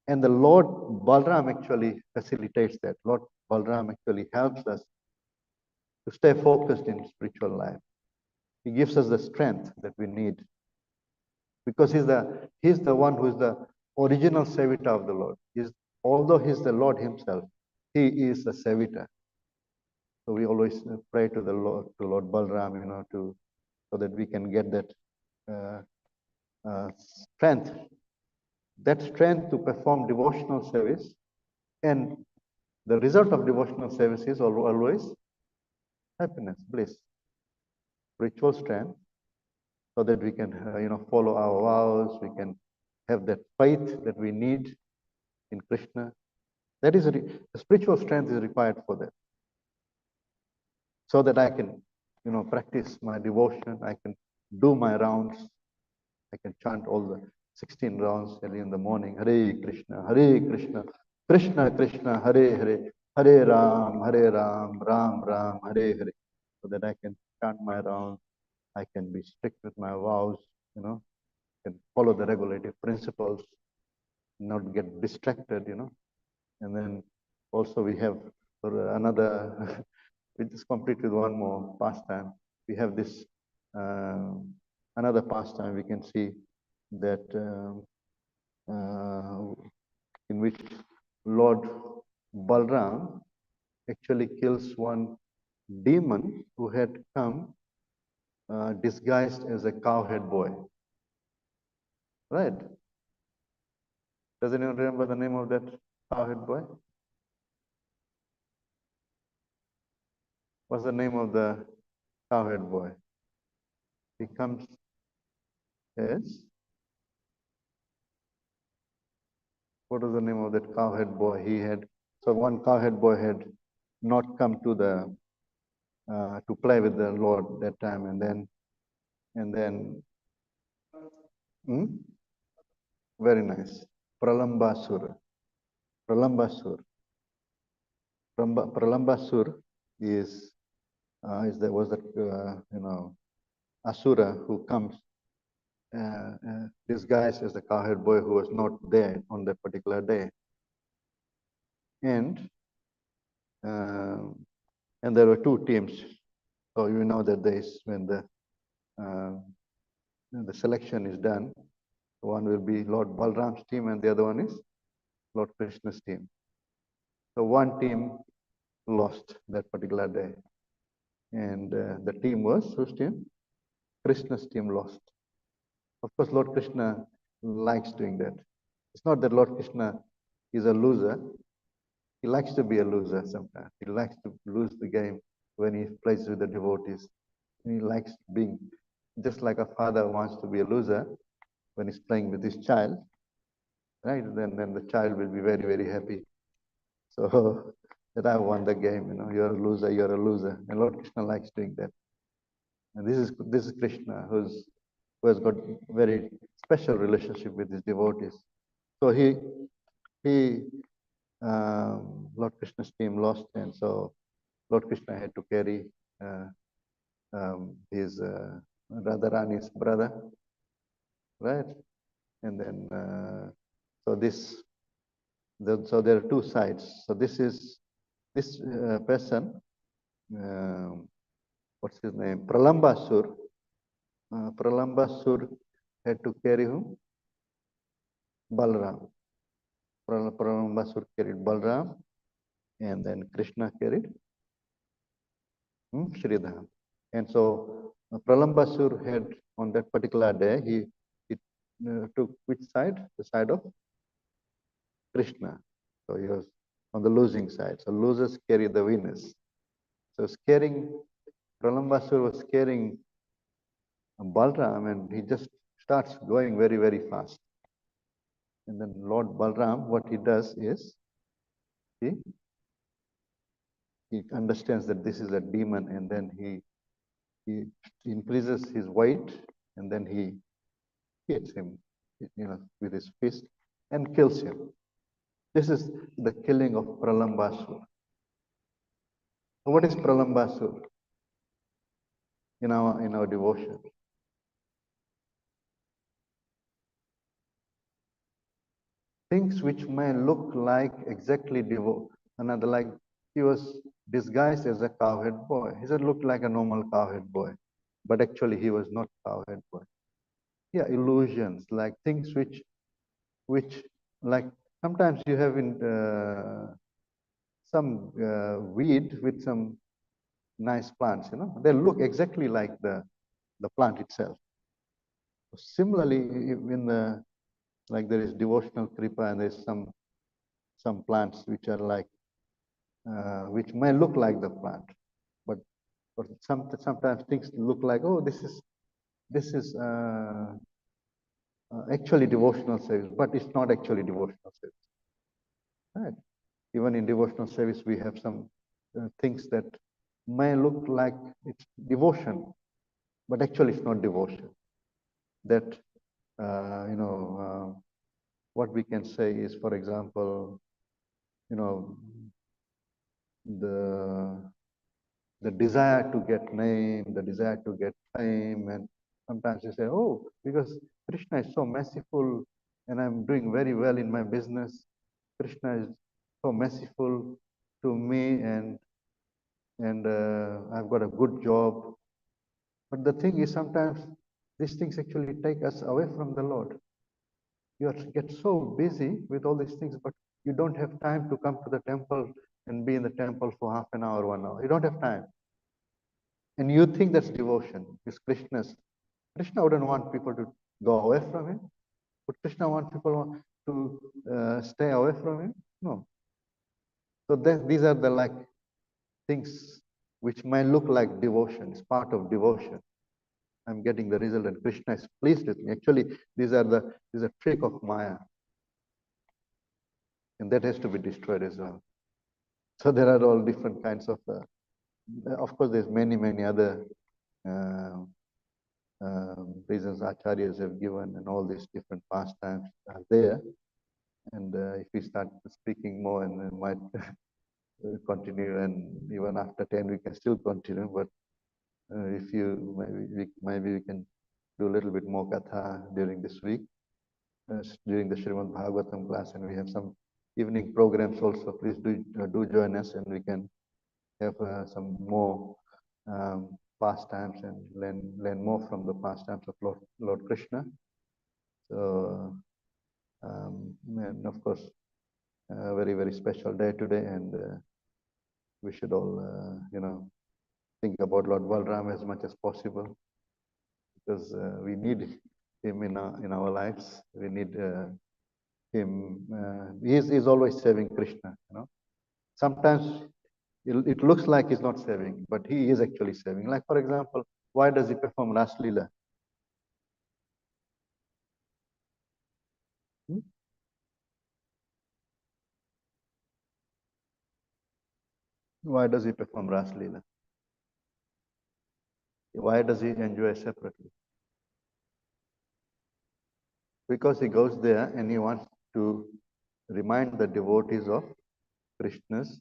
And the Lord Balaram actually facilitates that. Lord Balaram actually helps us to stay focused in spiritual life. He gives us the strength that we need, because he's the one who is the original Savita of the Lord. Although he's the Lord himself, he is the Savita. So we always pray to the Lord, to Lord Balaram, so that we can get that strength, to perform devotional service. And the result of devotional service is always happiness, bliss, spiritual strength, so that we can, follow our vows. We can have that faith that we need in Krishna. That is the spiritual strength is required for that, so that I can, practice my devotion. I can do my rounds. I can chant all the 16 rounds early in the morning. Hare Krishna, Krishna Krishna, Hare Hare, Hare Ram, Ram Ram, Hare Hare. So that I can chant my rounds. I can be strict with my vows, can follow the regulative principles, not get distracted, And then also we have another, we just complete with one more pastime. We have this another pastime. We can see that in which Lord Balaram actually kills one demon who had come disguised as a cowhead boy. Right? Does anyone remember the name of that cowhead boy? What's the name of the cowhead boy? He comes as, what was the name of that cowhead boy? So one cowhead boy had not come to to play with the Lord that time, and then hmm? Very nice. Pralambasur. Pralambasur. Pralambasur was that Asura who comes disguised as the cowherd boy who was not there on that particular day, and there were two teams. So you know that when the selection is done, one will be Lord Balaram's team and the other one is Lord Krishna's team. So one team lost that particular day, and the team was whose team? Krishna's team lost. Of course, Lord Krishna likes doing that. It's not that Lord Krishna is a loser. He likes to be a loser sometimes. He likes to lose the game when he plays with the devotees. He likes being just like a father wants to be a loser when he's playing with his child, right? Then the child will be very, very happy. So that I won the game, you're a loser, you're a loser. And Lord Krishna likes doing that. And this is Krishna who has got very special relationship with his devotees. So Lord Krishna's team lost, and so Lord Krishna had to carry his Radharani's brother, right? And then so there are two sides. So this person, what's his name? Pralambasur. Pralambasur had to carry whom? Balaram. Pralambasur carried Balaram, and then Krishna carried Sridham. And so Pralambasur had, on that particular day, he took which side? The side of Krishna. So he was on the losing side. So losers carry the winners. So Pralambasur was carrying Balaram, and he just starts going very, very fast. And then Lord Balaram, what he does is, he understands that this is a demon, and then he he increases his weight, and then he hits him, with his fist and kills him. This is the killing of Pralambasur. What is Pralambasur in our devotion? Things which may look like exactly another, like he was disguised as a cowhead boy. He said looked like a normal cowhead boy, but actually he was not cowhead boy. Yeah, illusions, like things which like sometimes you have in some weed with some nice plants, they look exactly like the plant itself. Similarly, in the like there is devotional kripa, and there's some plants which are like which may look like the plant, but sometimes things look like, oh, this is actually devotional service, but it's not actually devotional service. Right? Even in devotional service, we have some things that may look like it's devotion, but actually it's not devotion. That what we can say is, for example, the desire to get name, the desire to get fame, and sometimes you say, oh, because Krishna is so merciful, and I'm doing very well in my business. Krishna is so merciful to me, and I've got a good job. But the thing is, sometimes these things actually take us away from the Lord. You get so busy with all these things, but you don't have time to come to the temple and be in the temple for half an hour, 1 hour. You don't have time. And you think that's devotion, it's Krishna's. Krishna wouldn't want people to go away from him. Would Krishna want people to stay away from him? No. So these are the like things which might look like devotion. It's part of devotion. I'm getting the result, and Krishna is pleased with me. Actually, these are a trick of Maya, and that has to be destroyed as well. So there are all different kinds of course, there's many other uh, reasons acharyas have given, and all these different pastimes are there. And if we start speaking more, and then might continue, and even after 10 we can still continue. But if you maybe we can do a little bit more katha during this week, during the Srimad Bhagavatam class, and we have some evening programs also. Please do join us, and we can have some more pastimes and learn more from the pastimes of Lord Krishna. So, and of course, a very special day today, and we should all, think about Lord Balaram as much as possible, because we need him in our lives. We need him. He's always serving Krishna. Sometimes it looks like he's not serving, but he is actually serving. Like, for example, why does he perform Ras Leela? Why does he perform Ras Leela? Why does he enjoy separately? Because he goes there and he wants to remind the devotees of Krishna's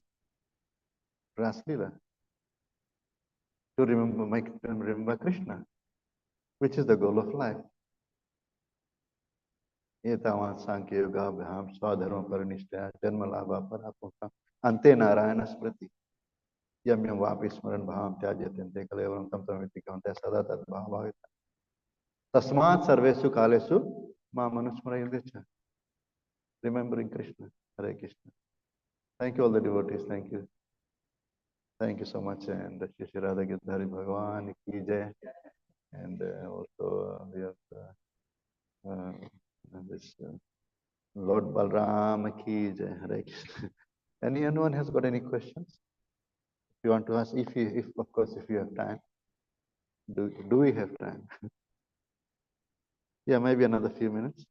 Ras Leela, to make them remember Krishna, which is the goal of life. Etavan Sankhya Yoga Bham Swadharma Paranishta Janma Labha Parapuka Ante Narayana Smriti Yam Yam Vapi Smaran Bham Tyajyatente Kalevaram Tam Tamiti Kante Sada Tad Bhavavita Tasmat Sarvesu Kalesu Mamanusmarayandecha. Remembering Krishna. Hare Krishna. Thank you all the devotees. Thank you. Thank you so much. And Shri Shri Radha Girdhari Bhagavan Ki Jai. And also we have this Lord Balaram Ki Jai. Hare Krishna. Anyone has got any questions? If you want to ask, if of course, if you have time. Do we have time? Yeah, maybe another few minutes.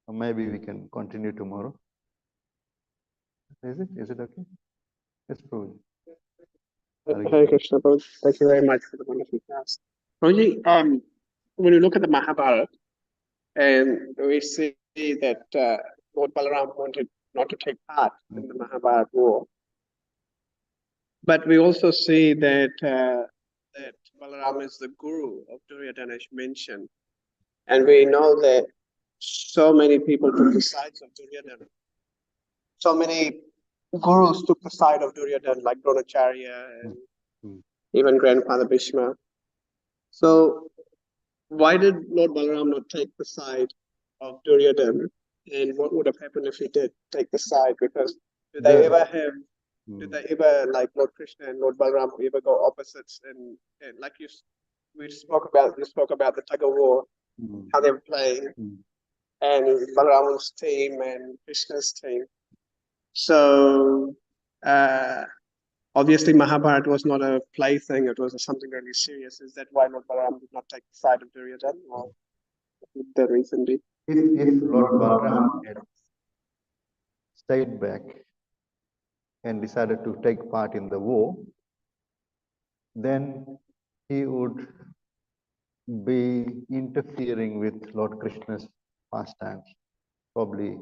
Or maybe we can continue tomorrow. Is it? Is it okay? Yes, Prabhuji. Hare Krishna, Prabhuji. Thank you very much for the wonderful class. Prabhuji, when you look at the Mahabharata, and we see that Lord Balaram wanted not to take part in the Mahabharata war, but we also see that that Balaram is the guru of Duryodhana, as mentioned, and we know that so many people took the sides of Duryodhana. So many gurus took the side of Duryodhana, like Dronacharya and even Grandfather Bhishma. So why did Lord Balaram not take the side of Duryodhana? And what would have happened if he did take the side? Because do they ever, like Lord Krishna and Lord Balaram, ever go opposites? And like you spoke about the tug of war, how they were playing, and Balaram's team and Krishna's team. So obviously Mahabharata was not a plaything; it was something really serious. Is that why Lord Balaram did not take the side of Duryodhana, or the reason be? If Lord Balaram had stayed back and decided to take part in the war, then he would be interfering with Lord Krishna's pastimes, probably,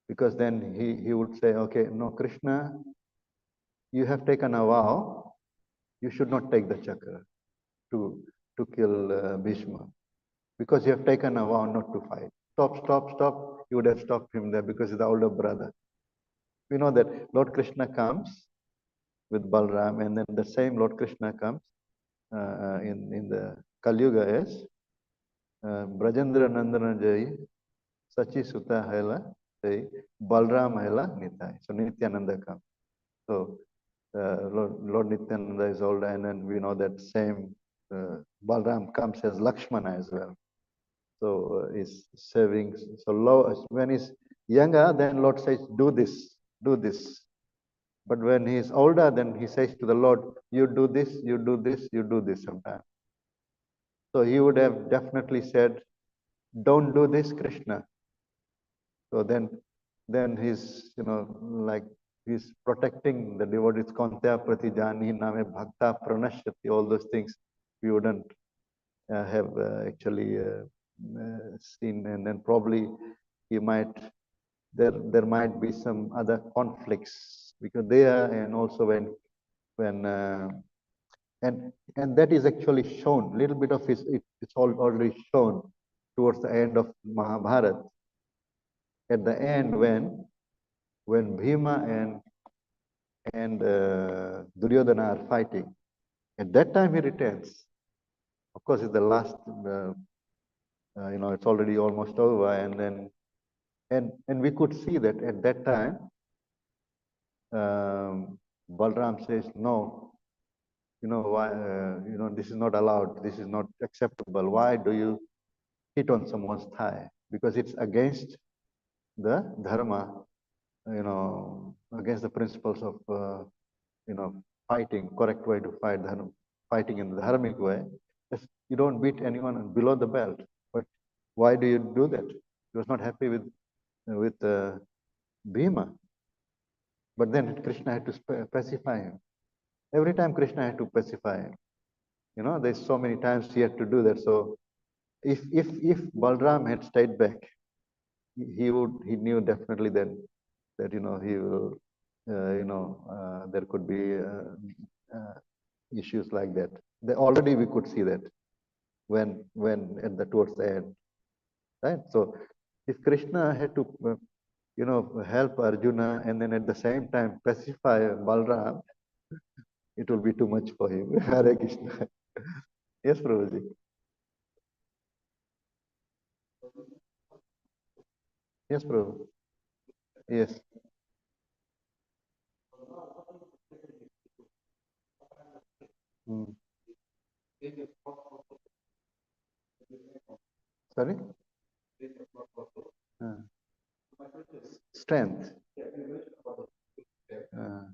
because then he would say, okay, no, Krishna, you have taken a vow, you should not take the chakra to kill Bhishma, because you have taken a vow not to fight. Stop, stop, stop. You would have stopped him there because he's the older brother. We know that Lord Krishna comes with Balram, and then the same Lord Krishna comes in the Kali Yuga as Brajendra Nandana Jai, Sachi Sutta Haila, Balram Haila Nitai. So Nityananda comes. So Lord Nityananda is older, and then we know that same Balram comes as Lakshmana as well. So is serving. So when he's younger, then Lord says, do this, do this. But when he is older, then he says to the Lord, you do this, you do this, you do this sometimes. So he would have definitely said, don't do this, Krishna. So then he's, like he's protecting the devotees, Kantya Pratijani Name Bhakta Pranashyati, all those things we wouldn't have actually seen. And then probably he might, there might be some other conflicts because there, and also when and that is actually shown, little bit of it's already shown towards the end of Mahabharata. At the end, when Bhima and Duryodhana are fighting, at that time he returns. Of course, it's the last, it's already almost over, and then and we could see that at that time, Balram says, no, why, this is not allowed, this is not acceptable. Why do you hit on someone's thigh? Because it's against the dharma, against the principles of, fighting, correct way to fight, fighting in the dharmic way. You don't beat anyone below the belt. But why do you do that? He was not happy with Bhima. But then Krishna had to pacify him. Every time Krishna had to pacify him. There's so many times he had to do that. So if Balram had stayed back, he knew definitely that he will, there could be issues like that. Already we could see that when towards the end, right? So if Krishna had to help Arjuna and then at the same time pacify Balram, it will be too much for him. Hare Krishna. Yes, Prabhuji. Yes, Prabhu. Yes. Mm. Sorry? Uh, strength. Uh,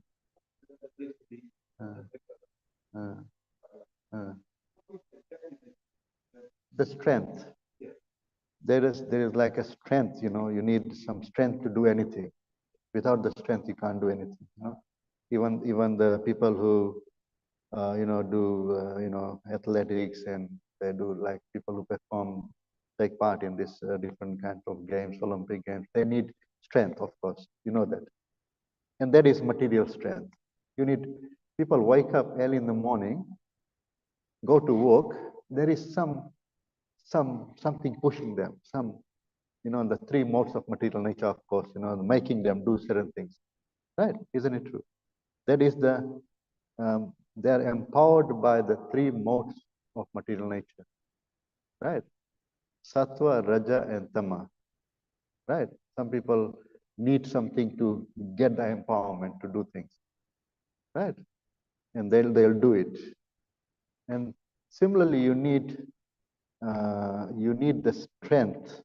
uh, uh, uh. The strength. There is like a strength, you need some strength to do anything. Without the strength, you can't do anything. You know? Even the people who do athletics, and they do, like people who take part in this different kinds of games, Olympic games. They need strength, of course. You know that, and that is material strength. You need people wake up early in the morning, go to work. There is something pushing them. The three modes of material nature, of course. Making them do certain things. Right? Isn't it true? That is they are empowered by the three modes of material nature. Right? Sattva, Raja, and Tama. Right? Some people need something to get the empowerment to do things. Right? And they'll do it. And similarly, you need the strength.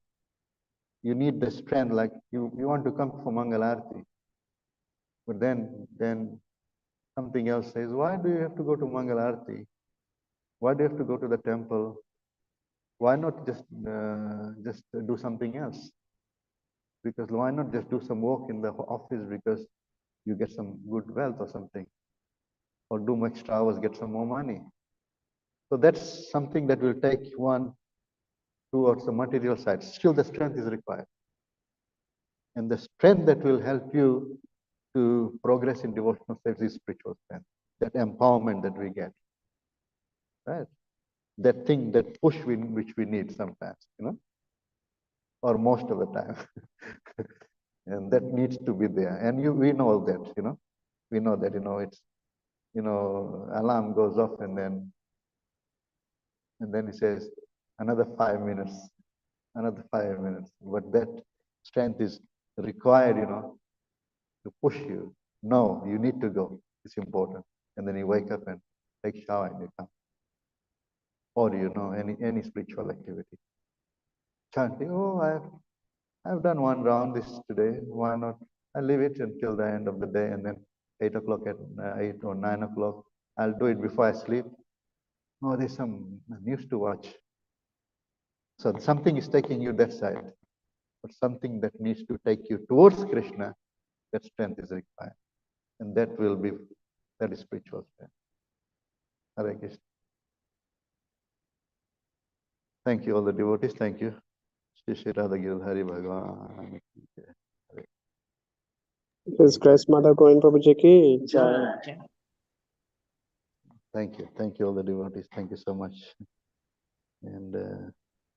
You need the strength, like you want to come for Mangalarti. But then something else says, why do you have to go to Mangalarti? Why do you have to go to the temple? Why not just do something else? Because why not just do some work in the office because you get some good wealth or something? Or do extra hours, get some more money. So that's something that will take one towards the material side. Still the strength is required. And the strength that will help you to progress in devotional state is spiritual strength. That empowerment that we get. Right? That thing, that push which we need sometimes, or most of the time. And that needs to be there. And we know that, we know that, it's, alarm goes off and then it says another 5 minutes, another 5 minutes. But that strength is required, to push you. No, you need to go. It's important. And then you wake up and take shower and you come. Or any spiritual activity. Chanting, I've done one round this today. Why not? I leave it until the end of the day, and then 8 o'clock 8 or 9 o'clock, I'll do it before I sleep. Oh, there's some news to watch. So something is taking you that side, but something that needs to take you towards Krishna, that strength is required. And that is spiritual strength. Hare Krishna. Thank you, all the devotees. Thank you. Shri Shri Radha Giridhari Bhagavan. His Grace Madhav Govind Prabhuji ki jai. Thank you. Thank you, all the devotees. Thank you so much. And